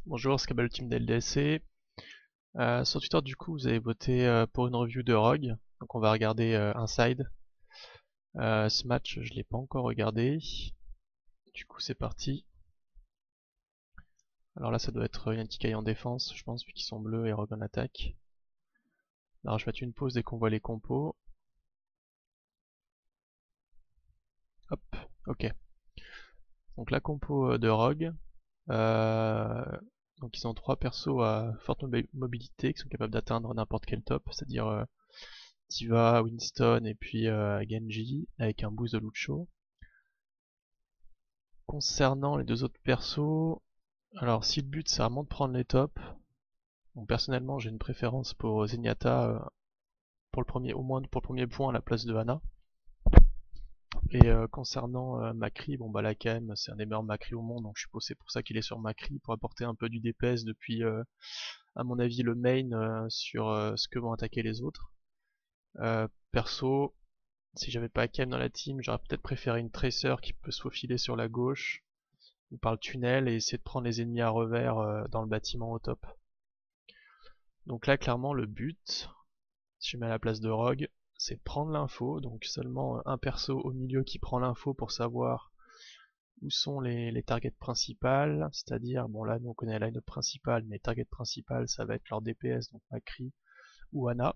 Bonjour, Scabble Team d'LDSC. Sur Twitter, du coup, vous avez voté pour une review de Rogue. Donc on va regarder Inside. Ce match, je l'ai pas encore regardé. Du coup, c'est parti. Alors là, ça doit être Yantikai en défense, je pense, vu qu'ils sont bleus et Rogue en attaque. Alors je vais mettre une pause dès qu'on voit les compos. Hop, ok. Donc la compo de Rogue. Euh, donc ils ont 3 persos à forte mobilité qui sont capables d'atteindre n'importe quel top, c'est-à-dire Tiva, Winston et puis Genji avec un boost de Lucio. Concernant les deux autres persos, alors si le but c'est vraiment de prendre les tops, bon, personnellement j'ai une préférence pour Zenyatta pour le premier, au moins pour le premier point à la place de Ana. Et concernant Macri, bon bah la KM c'est un des meilleurs Macri au monde, donc je suppose c'est pour ça qu'il est sur Macri, pour apporter un peu du DPS depuis à mon avis le main sur ce que vont attaquer les autres. Perso, si j'avais pas KM dans la team, j'aurais peut-être préféré une Tracer qui peut se faufiler sur la gauche ou par le tunnel et essayer de prendre les ennemis à revers dans le bâtiment au top. Donc là clairement le but, si je mets à la place de Rogue, c'est de prendre l'info, donc seulement un perso au milieu qui prend l'info pour savoir où sont les targets principales, c'est-à-dire, bon là nous on connaît la line-up principale, mais les targets principales ça va être leur DPS, donc Macri ou Ana.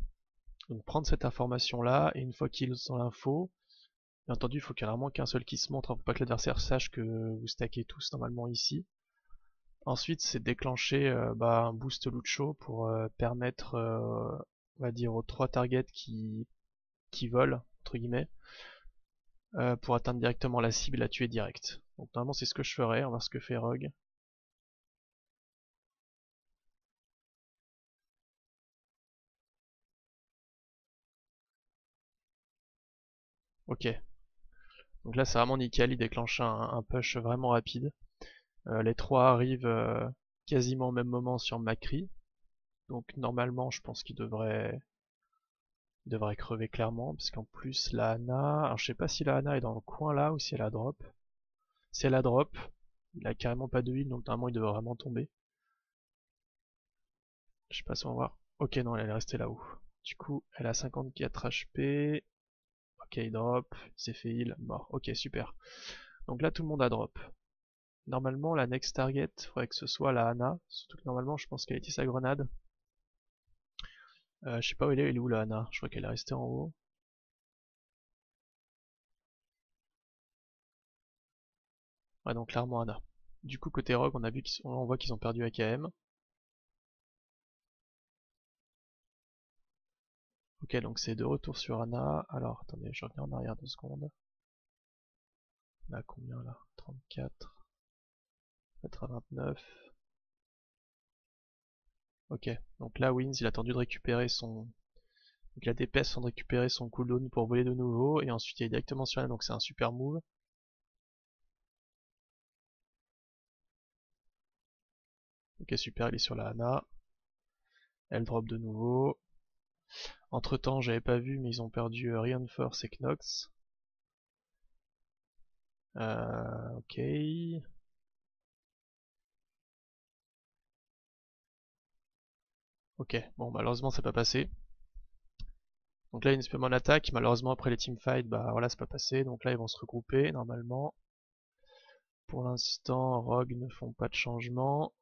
Donc prendre cette information là, et une fois qu'ils ont l'info, bien entendu il faut qu'il y ait vraiment qu'un seul qui se montre, hein, pour pas que l'adversaire sache que vous stackez tous normalement ici. Ensuite, c'est déclencher un boost Lucio pour permettre, on va dire, aux 3 targets qui volent, entre guillemets, pour atteindre directement la cible et la tuer direct. Donc normalement c'est ce que je ferais, on va voir ce que fait Rogue. Ok, donc là c'est vraiment nickel, il déclenche un push vraiment rapide. Les 3 arrivent quasiment au même moment sur Macri, donc normalement je pense il devrait crever clairement, parce qu'en plus la Ana, alors je sais pas si la Ana est dans le coin là ou si elle a drop. Si elle a drop, il a carrément pas de heal, donc normalement il devrait vraiment tomber. Je sais pas si on va voir. Ok, non, elle est restée là-haut. Du coup, elle a 54 HP. Ok, il drop, il s'est fait heal, mort. Ok, super. Donc là, tout le monde a drop. Normalement, la next target, faudrait que ce soit la Ana. Surtout que normalement, je pense qu'elle a été sa grenade. Je sais pas où elle est où la Ana. Je crois qu'elle est restée en haut. Ouais, donc clairement Ana. Du coup, côté Rogue, on voit qu'ils ont perdu AKM. Ok, donc c'est de retour sur Ana. Alors, attendez, je reviens en arrière 2 secondes. On a combien là? 34. 89. Ok, donc là Wins il a attendu de récupérer son... Donc la DPS sans de récupérer son cooldown pour voler de nouveau, et ensuite il est directement sur elle, donc c'est un super move. Ok super, il est sur la Ana. Elle drop de nouveau. Entre temps j'avais pas vu mais ils ont perdu Reinforce et Knox. Ok. Ok, bon malheureusement c'est pas passé. Donc là il y a une spam en attaque, malheureusement après les teamfights, bah voilà c'est pas passé, donc là ils vont se regrouper normalement. Pour l'instant Rogue ne font pas de changement.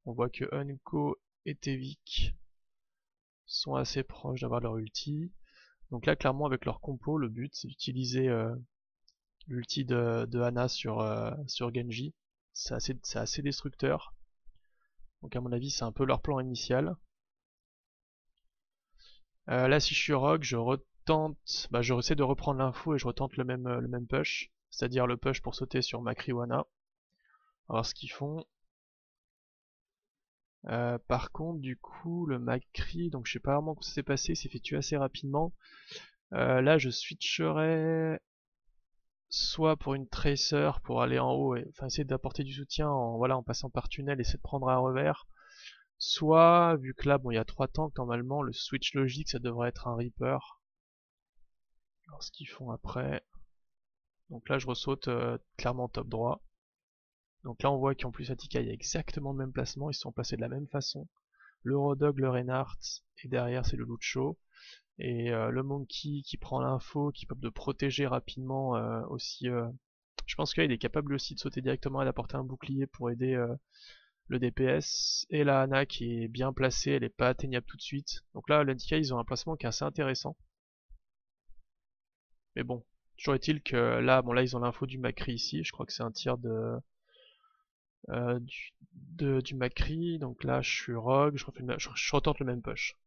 On voit que Unko et Tevik sont assez proches d'avoir leur ulti. Donc là clairement avec leur compo le but c'est d'utiliser l'ulti de Ana sur Genji. C'est assez destructeur. Donc à mon avis c'est un peu leur plan initial. Là si je suis Rogue je retente, je essaie de reprendre l'info et je retente le même push. C'est-à-dire le push pour sauter sur Macri ou Ana. On va voir ce qu'ils font. Par contre du coup le Macri, donc je sais pas vraiment comment ça s'est passé, il s'est fait tuer assez rapidement. Là je switcherai soit pour une tracer pour aller en haut et enfin essayer d'apporter du soutien en passant par tunnel et essayer de prendre un revers, soit vu que là bon il y a 3 tanks normalement le switch logique ça devrait être un Reaper. Alors ce qu'ils font après, donc là je ressaute clairement top droit, Donc là on voit qu'en plus Attica il y a exactement le même placement, ils se sont placés de la même façon. Le Rodog, le Reinhardt, et derrière c'est le Lucho. Et le Monkey qui prend l'info, qui peut de protéger rapidement aussi. Je pense qu'il est capable aussi de sauter directement et d'apporter un bouclier pour aider le DPS. Et la Ana qui est bien placée, elle est pas atteignable tout de suite. Donc là, l'Antika, ils ont un placement qui est assez intéressant. Mais bon, toujours est-il que là, bon là ils ont l'info du Macri ici, je crois que c'est un tir du Macri, donc là je suis Rogue, je retente le même push.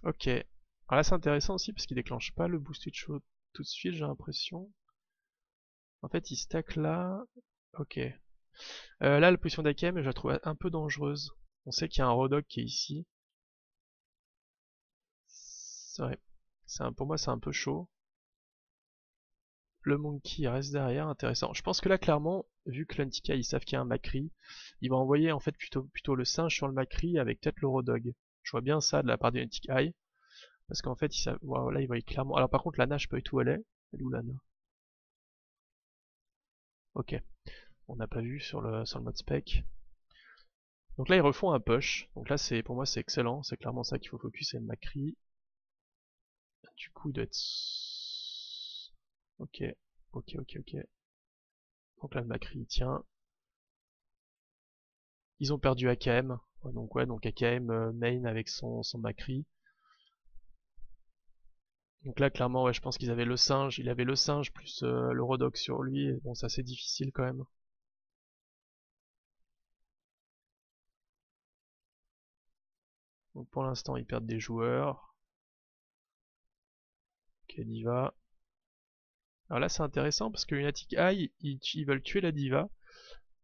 Ok, alors là c'est intéressant aussi parce qu'il déclenche pas le boosted show tout de suite, j'ai l'impression. En fait il stack là, ok. Là la position d'Akem je la trouve un peu dangereuse. On sait qu'il y a un Rodog qui est ici. C'est vrai, pour moi c'est un peu chaud. Le Monkey reste derrière, intéressant. Je pense que là, clairement, vu que l'Antika, ils savent qu'il y a un Macri, il va envoyer en fait plutôt le singe sur le Macri avec peut-être le Rodog. Je vois bien ça de la part du Antika, parce qu'en fait, voilà, il voit clairement... Alors par contre, Lana, je sais pas du tout où elle est. Elle est où Lana? Ok, on n'a pas vu sur le mode spec. Donc là, ils refont un push. Donc là, pour moi, c'est excellent. C'est clairement ça qu'il faut focus, c'est le Macri. Du coup, il doit être... Ok, ok. Donc là, le Macri, il tient. Ils ont perdu AKM, donc AKM main avec son Macri. Donc là clairement ouais je pense qu'ils avaient le singe, il avait le singe plus le Rodok sur lui, et bon c'est assez difficile quand même. Donc pour l'instant ils perdent des joueurs. Ok Diva. Alors là c'est intéressant parce que Lunatic Eye ils veulent tuer la Diva.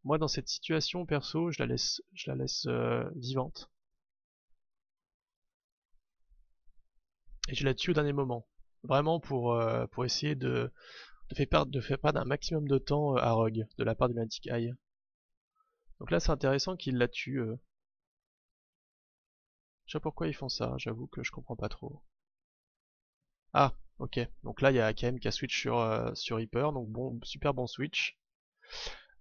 Moi dans cette situation perso je la laisse vivante. Et je la tue au dernier moment. Vraiment pour essayer de faire perdre un maximum de temps à Rogue de la part de Lunatic Eye. Donc là c'est intéressant qu'il la tue. Je sais pas pourquoi ils font ça, j'avoue que je comprends pas trop. Ah, ok. Donc là il y a AKM qui a switch sur Reaper, donc bon, super bon switch.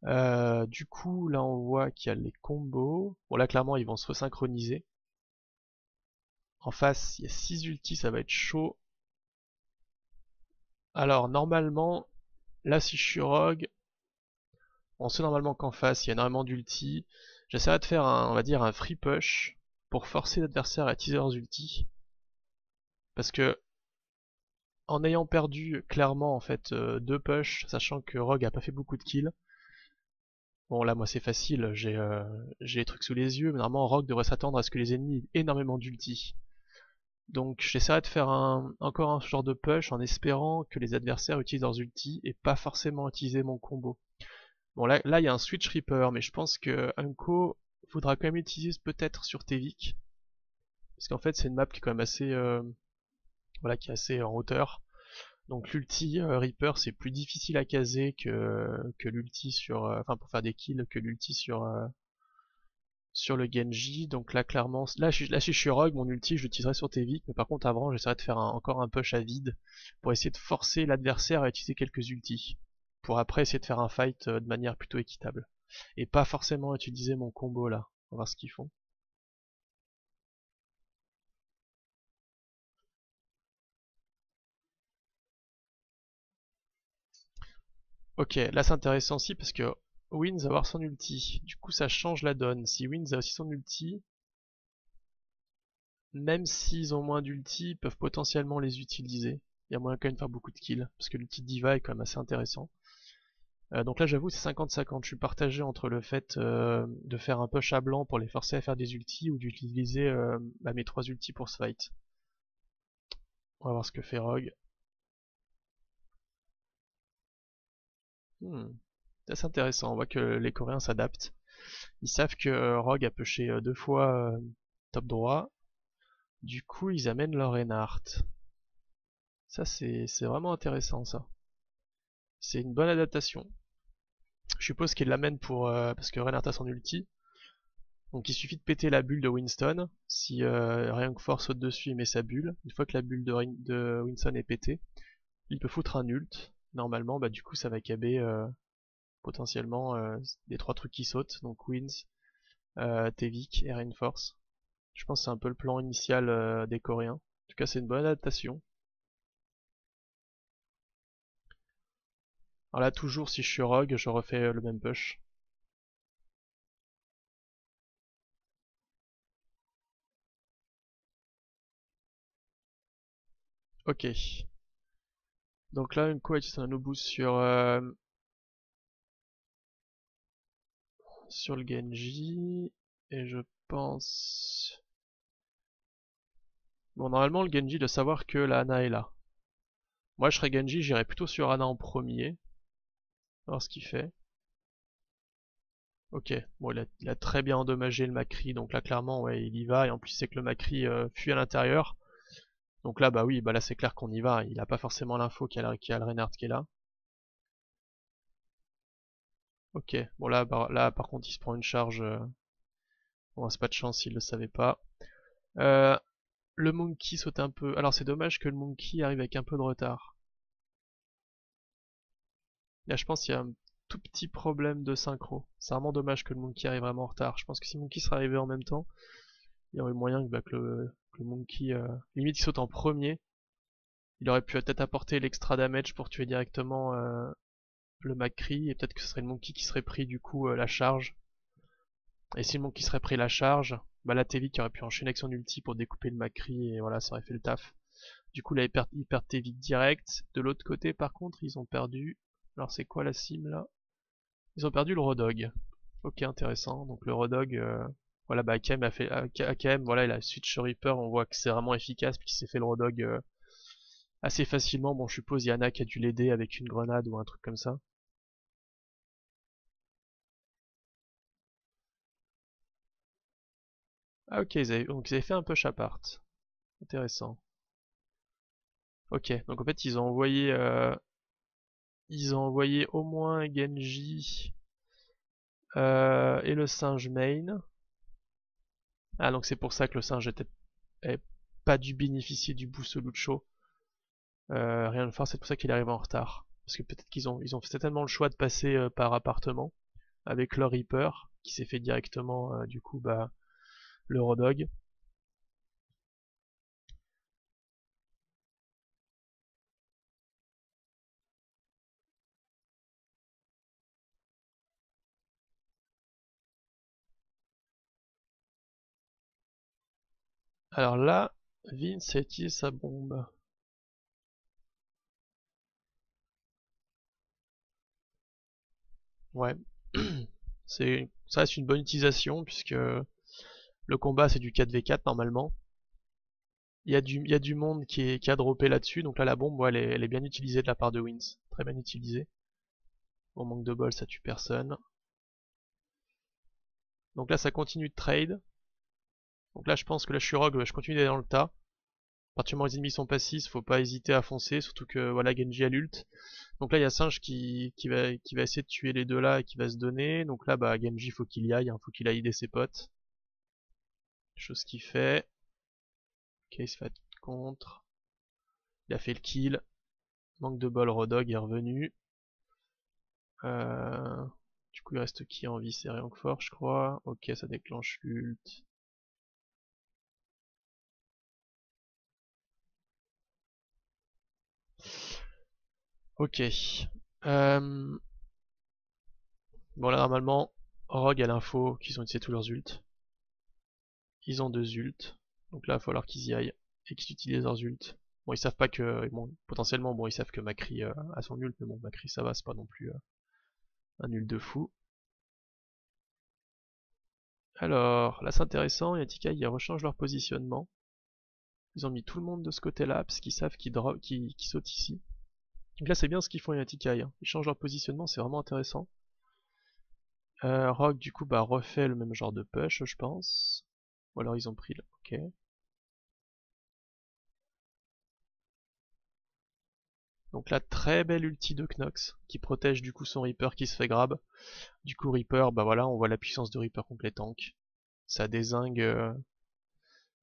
Du coup là on voit qu'il y a les combos. Bon là clairement ils vont se resynchroniser. En face il y a 6 ultis, ça va être chaud. Alors normalement, là si je suis Rogue, on sait normalement qu'en face il y a énormément d'ultis. J'essaierai de faire on va dire un free push pour forcer l'adversaire à utiliser leurs ultis. Parce que en ayant perdu clairement en fait deux push, sachant que Rogue a pas fait beaucoup de kills. Bon là moi c'est facile, j'ai les trucs sous les yeux, mais normalement Rogue devrait s'attendre à ce que les ennemis aient énormément d'ulti. Donc j'essaierai de faire encore un genre de push en espérant que les adversaires utilisent leurs ulti et pas forcément utiliser mon combo. Bon là il y a un switch Reaper, mais je pense que Unco faudra quand même utiliser peut-être sur Tevik. Parce qu'en fait c'est une map qui est quand même assez voilà, qui est assez en hauteur. Donc l'ulti Reaper c'est plus difficile à caser que l'ulti sur... Enfin pour faire des kills que l'ulti sur le Genji. Donc là clairement... Là je suis Rogue, mon ulti je l'utiliserai sur Tevik. Mais par contre avant j'essaierai de faire encore un push à vide. Pour essayer de forcer l'adversaire à utiliser quelques ultis. Pour après essayer de faire un fight de manière plutôt équitable. Et pas forcément utiliser mon combo là. On va voir ce qu'ils font. Ok, là c'est intéressant aussi parce que Wins va avoir son ulti. Du coup ça change la donne. Si Wins a aussi son ulti, même s'ils ont moins d'ulti, ils peuvent potentiellement les utiliser. Il y a moyen quand même de faire beaucoup de kills, parce que l'ulti de Diva est quand même assez intéressant. Donc là j'avoue c'est 50-50, je suis partagé entre le fait de faire un push à blanc pour les forcer à faire des ultis ou d'utiliser mes 3 ultis pour ce fight. On va voir ce que fait Rogue. C'est intéressant, on voit que les Coréens s'adaptent. Ils savent que Rogue a pushé 2 fois top droit. Du coup ils amènent leur Reinhardt. Ça c'est vraiment intéressant ça. C'est une bonne adaptation. Je suppose qu'ils l'amènent parce que Reinhardt a son ulti. Donc il suffit de péter la bulle de Winston. Si rien que Force saute dessus, il met sa bulle. Une fois que la bulle de Winston est pétée, Il peut foutre un ult. Normalement, bah du coup ça va caber potentiellement des 3 trucs qui sautent, donc Wins, Tevik et Rainforce. Je pense que c'est un peu le plan initial des Coréens. En tout cas, c'est une bonne adaptation. Alors là, toujours si je suis rogue, je refais le même push. Ok. Donc là, une coup, c'est un no boost sur le Genji. Et je pense... Bon, normalement, le Genji doit savoir que la Ana est là. Moi, je serais Genji, j'irais plutôt sur Ana en premier. Voir ce qu'il fait. Ok, bon, il a très bien endommagé le Macri, donc là, clairement, ouais, il y va. Et en plus, c'est que le Macri fuit à l'intérieur. Donc là, bah oui, bah là, c'est clair qu'on y va. Il a pas forcément l'info qu'il y a le Reinhardt qui est là. Ok, bon là, là par contre il se prend une charge. Bon, c'est pas de chance, il le savait pas. Euh, le Monkey saute un peu. Alors c'est dommage que le Monkey arrive avec un peu de retard. Là je pense qu'il y a un tout petit problème de synchro. C'est vraiment dommage que le Monkey arrive vraiment en retard. Je pense que si le Monkey serait arrivé en même temps, il y aurait moyen que le Monkey... limite il saute en premier. Il aurait pu peut-être apporter l'extra damage pour tuer directement le McCree. Et peut-être que ce serait le Monkey qui serait pris du coup la charge. Et si le Monkey serait pris la charge, bah la Tevik qui aurait pu enchaîner avec son ulti pour découper le Macri et voilà, ça aurait fait le taf. Du coup là ils perdent Tevik direct. De l'autre côté par contre ils ont perdu... Alors c'est quoi la sim là? Ils ont perdu le Rodog. Ok, intéressant. Donc le Rodog, voilà, bah AKM a fait... AKM, voilà, il a switch sur Reaper, on voit que c'est vraiment efficace puisqu'il s'est fait le Rodog assez facilement. Bon je suppose Yana qui a dû l'aider avec une grenade ou un truc comme ça. Ah ok, donc ils avaient fait un push apart. Intéressant. Ok, donc en fait ils ont envoyé au moins Genji et le singe main. Ah donc c'est pour ça que le singe avait pas dû bénéficier du boost Lucho. Rien de fort, c'est pour ça qu'il arrive en retard. Parce que peut-être ils ont fait tellement le choix de passer par appartement avec leur Reaper qui s'est fait directement du coup bah le Rodog. Alors là, Vince a utilisé sa bombe. Ouais. Ça reste une bonne utilisation puisque le combat c'est du 4v4 normalement. Il y a du monde qui a droppé là-dessus, donc là la bombe ouais, elle est bien utilisée de la part de Wins. Très bien utilisée. Bon, manque de bol, ça tue personne. Donc là ça continue de trade. Donc là je pense que là je suis rogue, je continue d'aller dans le tas. À partir du moment où les ennemis sont passifs, faut pas hésiter à foncer, surtout que voilà Genji a l'ult. Donc là il y a Singe qui va essayer de tuer les deux là et qui va se donner. Donc là bah Genji faut qu'il y aille, hein, faut qu'il aille aider ses potes. Chose qu'il fait. Ok, il se fait contre. Il a fait le kill. Manque de bol, Rodog est revenu. Du coup il reste qui en vie? C'est Fort je crois. Ok, ça déclenche l'ult. Ok. Bon là normalement, Rogue a l'info qu'ils ont utilisé tous leurs ults. Ils ont 2 ults. Donc là il va falloir qu'ils y aillent et qu'ils utilisent leurs ults. Bon ils savent pas que... Bon potentiellement bon ils savent que Macri a son ult, mais bon Macri ça va, c'est pas non plus un ult de fou. Alors là c'est intéressant, Yatika ils rechangent leur positionnement. Ils ont mis tout le monde de ce côté-là parce qu'ils savent qu'ils sautent ici. Donc là c'est bien ce qu'ils font Yatikai, hein. Ils changent leur positionnement, c'est vraiment intéressant. Rogue du coup bah refait le même genre de push je pense. Ou alors ils ont pris le... Ok. Donc là très belle ulti de Knox qui protège du coup son Reaper qui se fait grab. Du coup Reaper bah voilà on voit la puissance de Reaper contre les tanks. Ça dézingue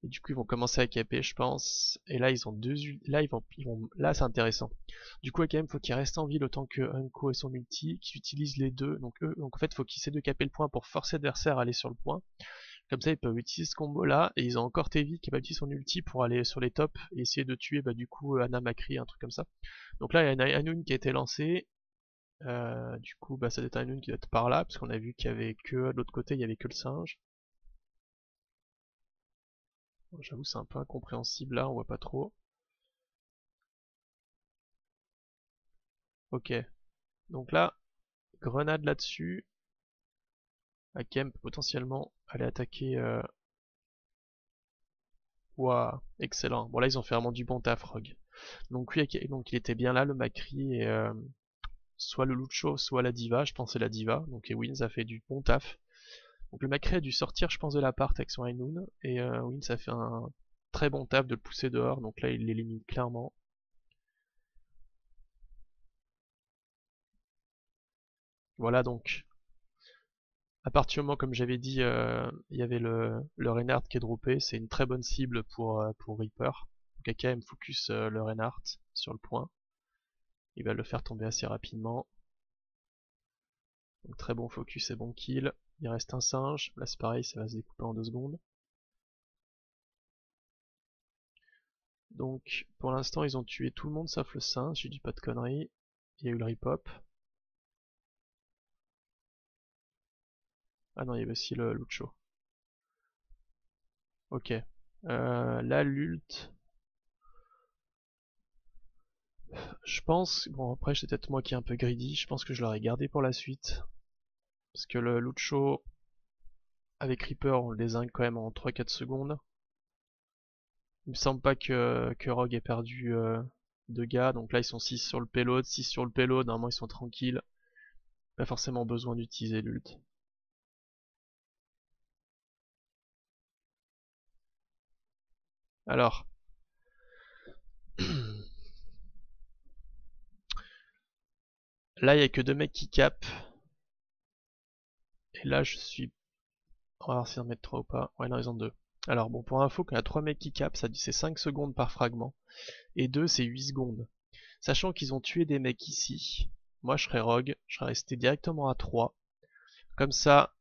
Et du coup ils vont commencer à caper je pense. Et là ils ont là là c'est intéressant. Du coup AKM faut qu'il reste en vie le temps que Unko et son ulti, qu'ils utilisent les deux. Donc en fait faut qu'ils essaient de caper le point pour forcer l'adversaire à aller sur le point. Comme ça ils peuvent utiliser ce combo là. Et ils ont encore Tevi qui va utiliser son ulti pour aller sur les tops et essayer de tuer du coup Ana Makri, un truc comme ça. Donc là il y a Hanoun qui a été lancé. Du coup ça doit être Hanoun qui doit être par là, parce qu'on a vu qu'il y avait que de l'autre côté il y avait que le singe. J'avoue c'est un peu incompréhensible là, on voit pas trop. Ok, donc là, grenade là-dessus. Hakem peut potentiellement aller attaquer. Ouah, excellent. Bon là ils ont fait vraiment du bon taf, Rogue. Donc oui, donc il était bien là le Macri et soit le Lucho, soit la Diva. Je pensais la Diva. Donc et Wins a fait du bon taf. Donc le Macri a dû sortir, je pense, de l'appart avec son Hainoun et Wins a fait un très bon taf de le pousser dehors. Donc là il l'élimine clairement. Voilà donc. À partir du moment, comme j'avais dit, il y avait le Reinhardt qui est droppé, c'est une très bonne cible pour Reaper. Donc AKM focus le Reinhardt sur le point. Il va le faire tomber assez rapidement. Donc très bon focus et bon kill. Il reste un singe, là c'est pareil, ça va se découper en 2 secondes. Donc pour l'instant ils ont tué tout le monde sauf le singe, j'ai dit pas de conneries. Il y a eu le ripop. Ah non, il y avait aussi le Lucho. Ok. Là l'ult. Je pense, bon après c'est peut-être moi qui est un peu greedy, je pense que je l'aurais gardé pour la suite. Parce que le Lucho avec Reaper on le désingue quand même en 3-4 secondes. Il me semble pas que Rogue ait perdu de gars, donc là ils sont 6 sur le payload, 6 sur le payload, normalement ils sont tranquilles. Pas forcément besoin d'utiliser l'ult. Alors. Là il y a que 2 mecs qui capent. Et là je suis... On va voir si on met 3 ou pas. Ouais non ils ont 2. Alors bon pour info quand il y a 3 mecs qui capent, ça c'est 5 secondes par fragment. Et 2 c'est 8 secondes. Sachant qu'ils ont tué des mecs ici, moi je serais Rogue, je serais resté directement à 3. Comme ça,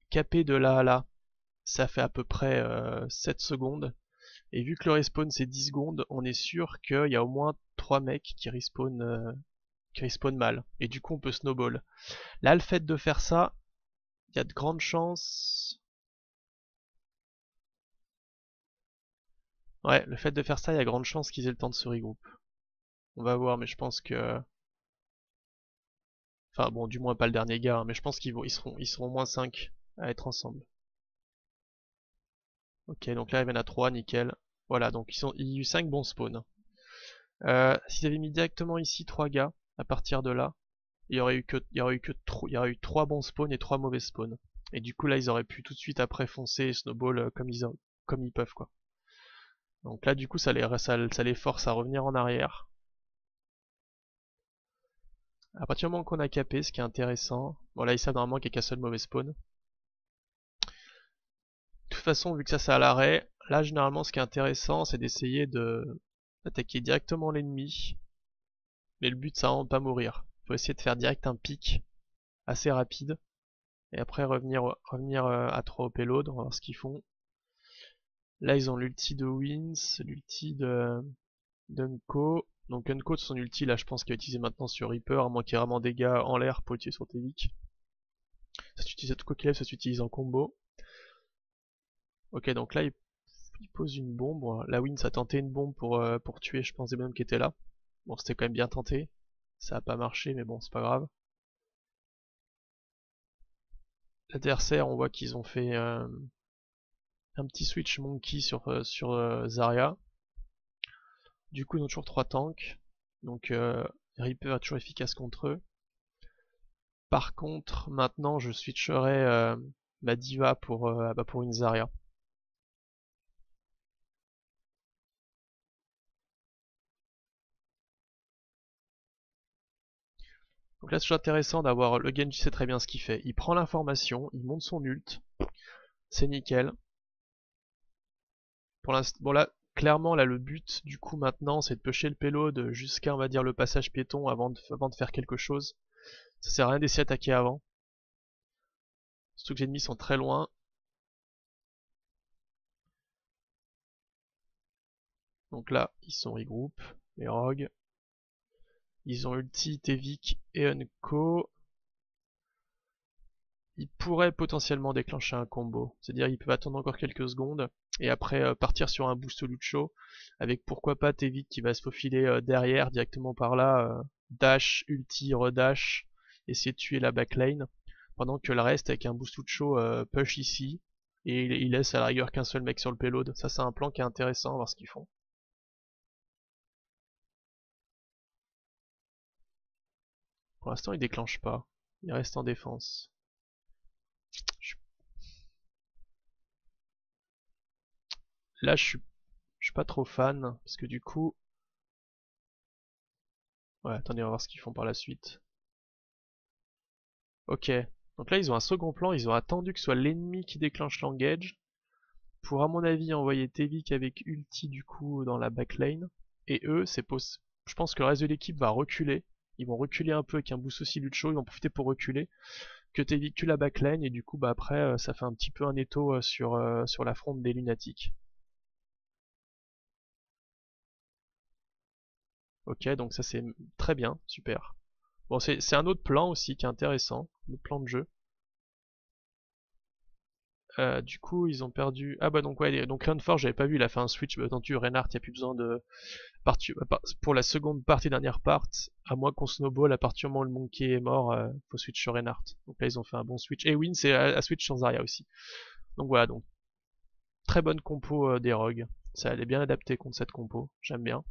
caper de là à là, ça fait à peu près 7 secondes. Et vu que le respawn c'est 10 secondes, on est sûr qu'il y a au moins 3 mecs qui respawn mal. Et du coup on peut snowball. Là le fait de faire ça, il y a de grandes chances... Ouais, le fait de faire ça, il y a de grandes chances qu'ils aient le temps de se regrouper. On va voir, mais je pense que... Enfin bon, du moins pas le dernier gars, hein, mais je pense ils seront au moins 5 à être ensemble. Ok, donc là ils viennent à 3, nickel. Voilà, donc il y a eu 5 bons spawns. S'ils avaient mis directement ici 3 gars, à partir de là, il y aurait eu 3 bons spawns et 3 mauvais spawns. Et du coup là ils auraient pu tout de suite après foncer et snowball comme ils peuvent quoi. Donc là du coup ça les force à revenir en arrière. À partir du moment qu'on a capé, ce qui est intéressant, bon là ils savent normalement qu'il n'y a qu'un seul mauvais spawn. De toute façon vu que ça c'est à l'arrêt, là généralement ce qui est intéressant c'est d'essayer d'attaquer directement l'ennemi. Mais le but c'est vraiment de pas mourir. Faut essayer de faire direct un pic assez rapide. Et après revenir à 3 au payload, on va voir ce qu'ils font. Là ils ont l'ulti de Wins, l'ulti d'Unko. Donc Unko de son ulti là je pense qu'il va utiliser maintenant sur Reaper, à moins qu'il y ait vraiment des dégâts en l'air pour utiliser sur Tevik. Ça s'utilise quoi qu'il ça s'utilise en combo. Ok donc là il pose une bombe. Bon, la Wins a tenté une bombe pour tuer je pense des bonhommes qui étaient là. Bon c'était quand même bien tenté. Ça a pas marché mais bon c'est pas grave. L'adversaire on voit qu'ils ont fait un petit switch monkey sur Zarya. Du coup ils ont toujours 3 tanks. Donc Reaper est toujours efficace contre eux. Par contre maintenant je switcherai ma diva pour une Zarya. Donc là c'est intéressant d'avoir le Genji sait très bien ce qu'il fait. Il prend l'information, il monte son ult, c'est nickel. Pour l'instant, bon là, clairement, là, le but, du coup, maintenant, c'est de pusher le payload jusqu'à, on va dire, le passage piéton avant de faire quelque chose. Ça sert à rien d'essayer d'attaquer avant. Surtout que les ennemis sont très loin. Donc là, ils sont regroup, les rogues. Ils ont ulti, Tevik et Unco. Ils pourraient potentiellement déclencher un combo. C'est-à-dire ils peuvent attendre encore quelques secondes et après partir sur un boost Lucho avec pourquoi pas Tevik qui va se faufiler derrière directement par là, dash, ulti, redash, essayer de tuer la backline pendant que le reste avec un boost Lucho push ici et il laisse à la rigueur qu'un seul mec sur le payload. Ça c'est un plan qui est intéressant à voir ce qu'ils font. Pour l'instant il déclenche pas, il reste en défense. Là je suis pas trop fan parce que du coup, ouais, attendez, on va voir ce qu'ils font par la suite. Ok, donc là ils ont un second plan, ils ont attendu que ce soit l'ennemi qui déclenche l'engage pour à mon avis envoyer Tevik avec ulti du coup dans la backline. Et eux, je pense que le reste de l'équipe va reculer. Ils vont reculer un peu avec un boost aussi Lucho, ils vont profiter pour reculer. Que Tevik tue la backline et du coup bah après ça fait un petit peu un étau sur la fronte des lunatiques. Ok, donc ça c'est très bien, super. Bon c'est un autre plan aussi qui est intéressant, un autre plan de jeu. Du coup, ils ont perdu. Ah bah donc ouais, donc Landforge, j'avais pas vu, il a fait un switch. Bah, attendu, Reinhardt, il n'y a plus besoin de pour la seconde partie, dernière part, à moins qu'on snowball, à partir du moment où le Monkey est mort, faut switch sur Reinhardt. Donc là, ils ont fait un bon switch. Et Win, c'est à switch sans Zarya aussi. Donc voilà, donc très bonne compo des rogues. Ça allait bien adapté contre cette compo, j'aime bien.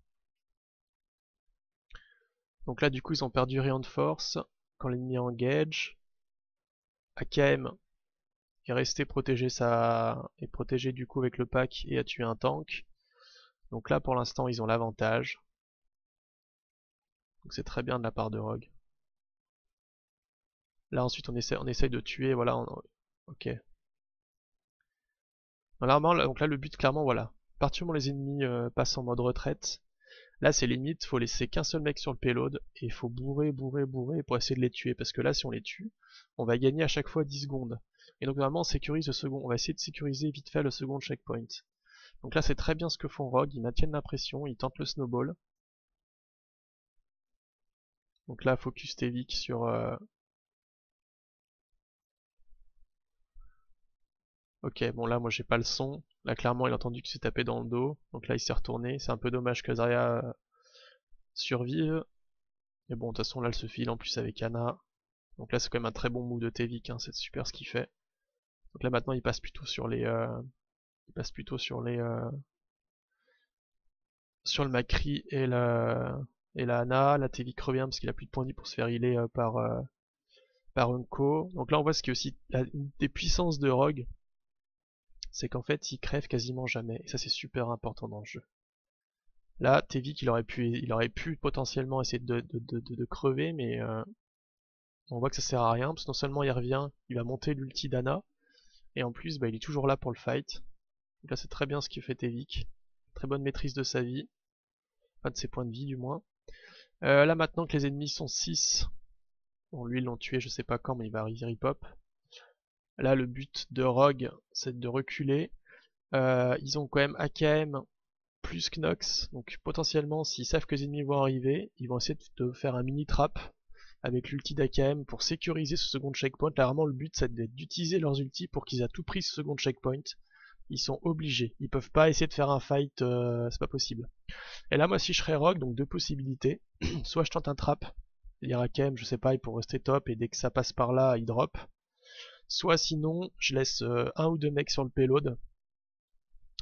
Donc là, du coup, ils ont perdu Reinforce quand l'ennemi engage. AKM est resté protégé du coup avec le pack et a tué un tank. Donc là pour l'instant ils ont l'avantage. Donc c'est très bien de la part de Rogue. Là ensuite on essaye de tuer, voilà, ok. Normalement, donc là le but clairement voilà. À partir du moment où les ennemis passent en mode retraite, là c'est limite, faut laisser qu'un seul mec sur le payload et il faut bourrer pour essayer de les tuer. Parce que là si on les tue, on va gagner à chaque fois 10 secondes. Et donc normalement on sécurise le second, on va essayer de sécuriser vite fait le second checkpoint. Donc là c'est très bien ce que font Rogue, ils maintiennent la pression, ils tentent le snowball. Donc là focus Tevik sur... Ok, bon là moi j'ai pas le son. Là clairement il a entendu qu'il s'est tapé dans le dos. Donc là il s'est retourné. C'est un peu dommage que Zarya survive. Mais bon de toute façon là elle se file en plus avec Ana. Donc là c'est quand même un très bon move de Tevik, hein. C'est super ce qu'il fait. Donc là maintenant il passe plutôt sur les... il passe plutôt sur le Macri et la Ana. La Tevik revient parce qu'il a plus de points de vie pour se faire healer par Unco. Donc là on voit ce qui est aussi une des puissances de Rogue. C'est qu'en fait il crève quasiment jamais. Et ça c'est super important dans le jeu. Là, Tevik, il aurait pu potentiellement essayer de crever, mais on voit que ça sert à rien, parce que non seulement il revient, il va monter l'ulti d'Ana, et en plus, bah, il est toujours là pour le fight. Donc là, c'est très bien ce qu'il fait Tevik. Très bonne maîtrise de sa vie. Pas de ses points de vie, du moins. Là, maintenant que les ennemis sont 6, bon, lui, ils l'ont tué, je sais pas quand, mais il va rip-hop. Là, le but de Rogue, c'est de reculer. Ils ont quand même AKM plus Knox, donc potentiellement s'ils savent que les ennemis vont arriver, ils vont essayer de faire un mini trap avec l'ulti d'AKM pour sécuriser ce second checkpoint. Là vraiment le but c'est d'utiliser leurs ultis pour qu'ils aient à tout prix ce second checkpoint. Ils sont obligés, ils peuvent pas essayer de faire un fight, c'est pas possible. Et là moi si je serais Rogue, donc deux possibilités, soit je tente un trap, c'est-à-dire AKM je sais pas, il peut rester top et dès que ça passe par là il drop, soit sinon je laisse un ou deux mecs sur le payload,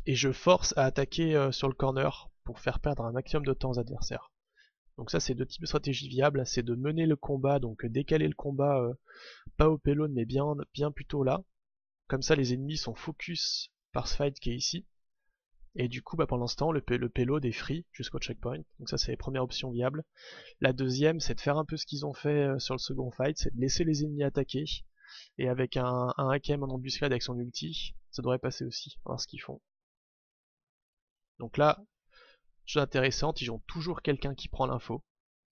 et je force à attaquer sur le corner pour faire perdre un maximum de temps aux adversaires. Donc ça c'est deux types de stratégies viables, c'est de mener le combat, donc décaler le combat pas au payload mais bien plutôt là. Comme ça les ennemis sont focus par ce fight qui est ici. Et du coup bah, pendant ce temps le payload est free jusqu'au checkpoint. Donc ça c'est la première option viable. La deuxième c'est de faire un peu ce qu'ils ont fait sur le second fight, c'est de laisser les ennemis attaquer. Et avec un AKM en embuscade avec son ulti, ça devrait passer aussi, on va voir ce qu'ils font. Donc là, chose intéressante, ils ont toujours quelqu'un qui prend l'info.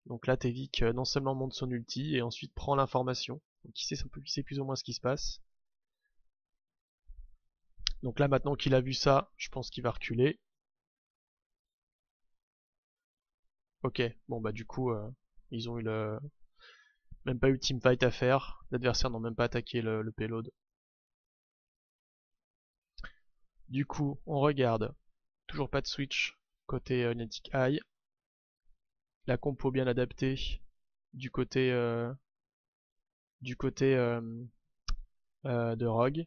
Donc là, Tevik non seulement monte son ulti, et ensuite prend l'information. Donc il sait plus ou moins ce qui se passe. Donc là, maintenant qu'il a vu ça, je pense qu'il va reculer. Ok, bon bah du coup, ils ont eu même pas eu le teamfight à faire. L'adversaire n'a même pas attaqué le payload. Du coup, on regarde. Toujours pas de switch côté Niantic Eye. La compo bien adaptée du côté de Rogue.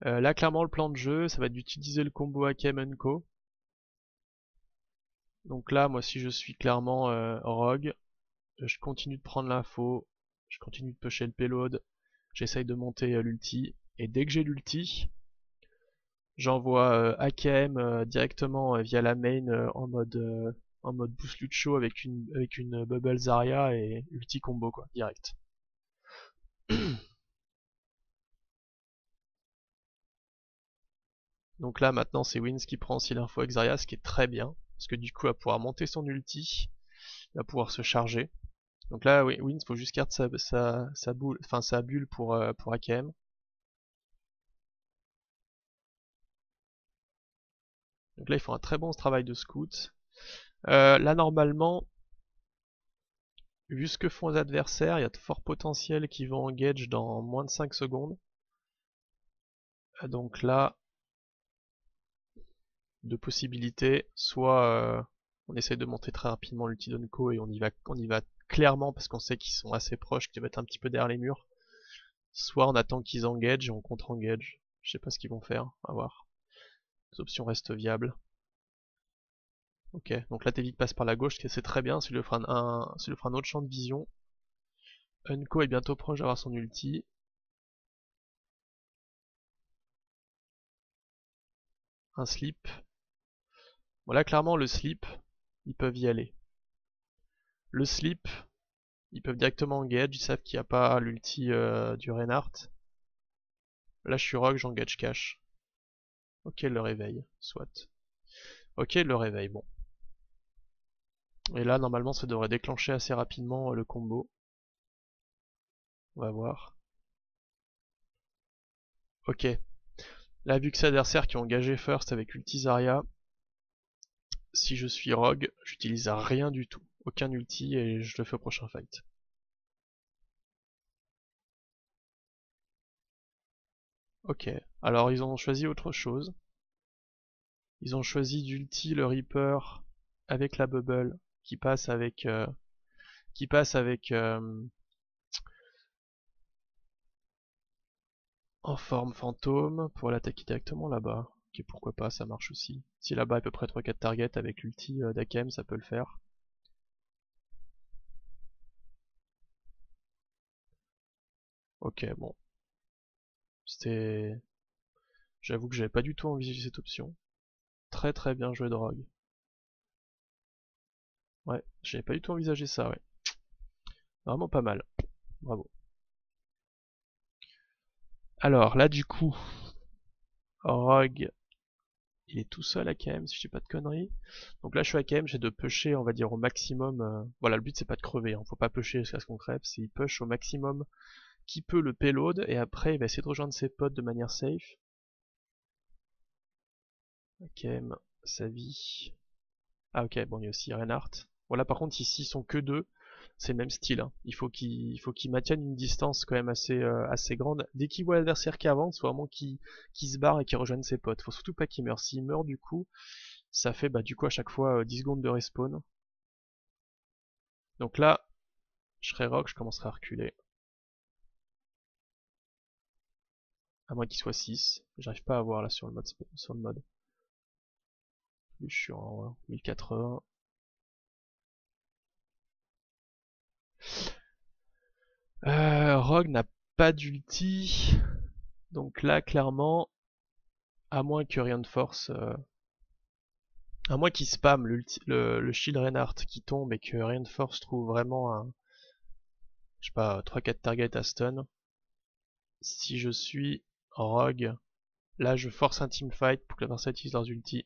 Là, clairement, le plan de jeu, ça va être d'utiliser le combo Hakem Co. Donc là, moi, si je suis clairement Rogue, je continue de prendre l'info, je continue de pusher le payload, j'essaye de monter l'ulti, et dès que j'ai l'ulti, j'envoie Hakem directement via la main en mode boost Lucho avec une bubble Zarya et ulti combo quoi, direct. Donc là maintenant c'est Wins qui prend aussi l'info avec Zarya, ce qui est très bien, parce que du coup il va pouvoir monter son ulti, il va pouvoir se charger. Donc là oui, Wins faut juste garder sa bulle pour AKM. Donc là ils font un très bon travail de scout. Là normalement, vu ce que font les adversaires, il y a de forts potentiels qui vont engage dans moins de 5 secondes. Donc là, deux possibilités, soit on essaie de monter très rapidement l'ulti d'Onko et on y va clairement parce qu'on sait qu'ils sont assez proches, qu'ils vont être un petit peu derrière les murs, soit on attend qu'ils engage et on contre-engage. Je sais pas ce qu'ils vont faire, à voir. Les options restent viables. Ok, donc là Tevik passe par la gauche, c'est très bien, ça lui fera un autre champ de vision. Unko est bientôt proche d'avoir son ulti. Un slip. Bon là clairement le slip, ils peuvent y aller. Le slip, ils peuvent directement engage, ils savent qu'il n'y a pas l'ulti du Reinhardt. Là je suis rogue, j'engage cash. Ok, le réveil, soit. Ok, le réveil, bon. Et là normalement ça devrait déclencher assez rapidement le combo. On va voir. Ok. Là vu que c'est l'adversaire qui a engagé first avec ulti Zarya, si je suis rogue, j'utilise rien du tout. Aucun ulti et je le fais au prochain fight. Ok, alors ils ont choisi autre chose. Ils ont choisi d'ulti le Reaper avec la bubble qui passe avec en forme fantôme pour l'attaquer directement là-bas. Ok, pourquoi pas, ça marche aussi. Si là-bas à peu près 3-4 targets avec l'ulti d'Akem, ça peut le faire. Ok, bon. C'était... J'avoue que j'avais pas du tout envisagé cette option. Très très bien joué de Rogue. Ouais, j'avais pas du tout envisagé ça, ouais. Vraiment pas mal. Bravo. Alors là du coup, Rogue, il est tout seul à KM si je dis pas de conneries. Donc là je suis à KM, j'ai de pusher on va dire au maximum. Voilà, le but c'est pas de crever, hein. Faut pas pusher jusqu'à ce qu'on crève, c'est il push au maximum qui peut le payload et après il va essayer de rejoindre ses potes de manière safe. KM, sa vie. Ah ok, bon il y a aussi Reinhardt. Voilà par contre ici ils sont que deux, c'est le même style, hein. Il faut qu'ils maintiennent une distance quand même assez grande. Dès qu'ils voient l'adversaire qui avance, faut vraiment qu'ils se barrent et qu'ils rejoignent ses potes. Faut surtout pas qu'ils meurent. S'ils meurent du coup, ça fait bah du coup à chaque fois 10 secondes de respawn. Donc là, je serai rock, je commencerai à reculer. À moins qu'il soit 6. J'arrive pas à voir là sur le mode. Je suis en 1080. Rogue n'a pas d'ulti. Donc là, clairement, à moins que rien de force. À moins qu'il spam le shield Reinhardt qui tombe et que rien de force trouve vraiment un. Je sais pas, 3-4 targets à stun. Si je suis Rogue, là je force un teamfight pour que l'adversaire utilise leurs ulti.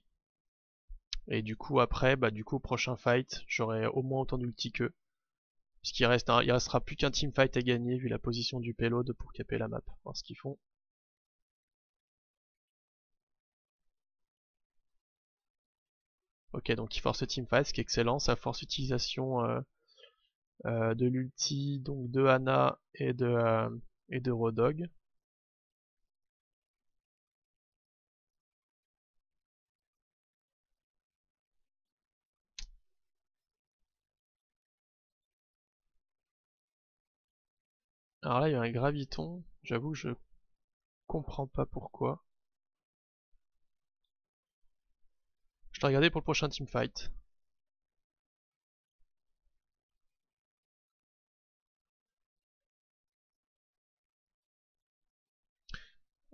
Et du coup après, bah du coup au prochain fight, j'aurai au moins autant d'ulti qu'eux. Il restera plus qu'un teamfight à gagner vu la position du payload pour caper la map. Voir ce qu'ils font. Ok, donc il force le teamfight, ce qui est excellent. Ça force l'utilisation de l'ulti, donc de Ana et de Rodog. Alors là, il y a un graviton. J'avoue que je comprends pas pourquoi. Je vais regarder pour le prochain teamfight.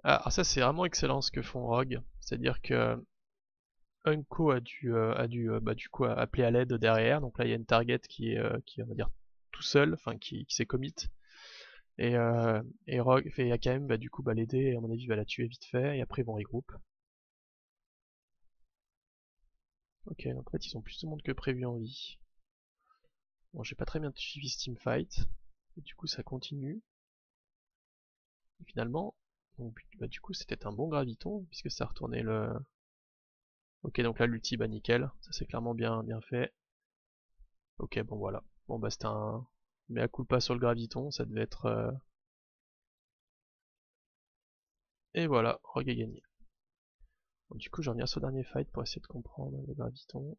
Ah, alors ça c'est vraiment excellent ce que font Rogue. C'est-à-dire que Unko bah, du coup appeler à l'aide derrière. Donc là il y a une target qui on va dire tout seul, enfin qui s'est commit. Et Rogue fait AKM va du coup bah, l'aider et à mon avis va la tuer vite fait et après ils vont regroupe. Ok, donc en fait ils ont plus de monde que prévu en vie. Bon, j'ai pas très bien suivi ce teamfight. Et du coup ça continue. Et finalement, donc, bah, du coup c'était un bon graviton puisque ça a retourné le. Ok, donc là l'ulti bah nickel, ça c'est clairement bien fait. Ok, bon voilà. Bon bah c'était un mea culpa sur le graviton, ça devait être. Et voilà, Rogue a gagné. Donc, du coup j'en reviens sur le dernier fight pour essayer de comprendre le graviton.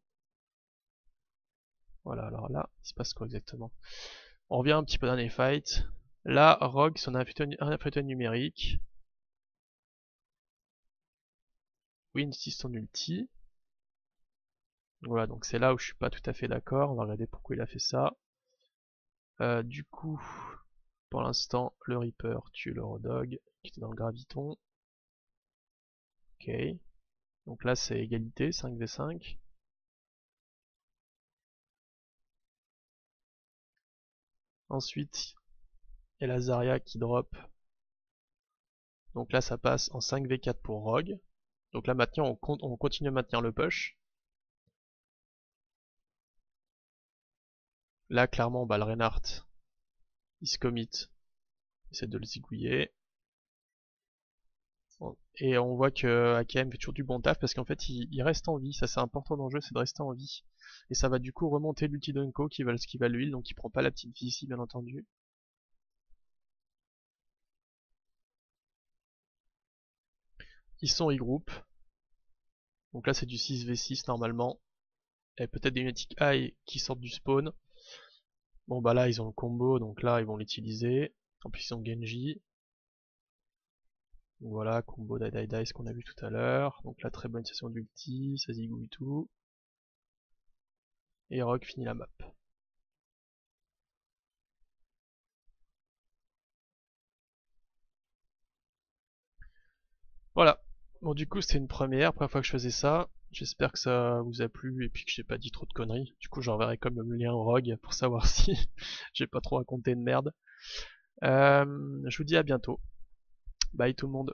Voilà, alors là, il se passe quoi exactement? On revient un petit peu au dernier fight. Là, Rogue, son infiltration numérique. Win utilise son ulti. Voilà, donc c'est là où je suis pas tout à fait d'accord. On va regarder pourquoi il a fait ça. Du coup, pour l'instant, le Reaper tue le Rodog qui était dans le graviton. Ok. Donc là, c'est égalité, 5v5. Ensuite, il y a la Zarya qui drop. Donc là, ça passe en 5v4 pour Rogue. Donc là, maintenant, on continue à maintenir le push. Là, clairement, bah, le Reinhardt, il se commit, il essaie de le zigouiller. Et on voit que AKM fait toujours du bon taf parce qu'en fait, il reste en vie. Ça, c'est important dans le jeu, c'est de rester en vie. Et ça va du coup remonter l'ulti d'Unko qui va l'huile, donc il prend pas la petite vie ici, bien entendu. Ils sont regroup. Donc là, c'est du 6v6 normalement. Et peut-être des Lunatic Eye qui sortent du spawn. Bon, bah là, ils ont le combo, donc là, ils vont l'utiliser. En plus, ils ont Genji. Donc voilà, combo die ce qu'on a vu tout à l'heure. Donc là, très bonne session d'ulti, ça zigouille tout. Et Rogue finit la map. Voilà. Bon, du coup, c'était une première fois que je faisais ça. J'espère que ça vous a plu et puis que j'ai pas dit trop de conneries. Du coup, j'enverrai comme le lien au Rogue pour savoir si j'ai pas trop raconté de merde. Je vous dis à bientôt. Bye tout le monde.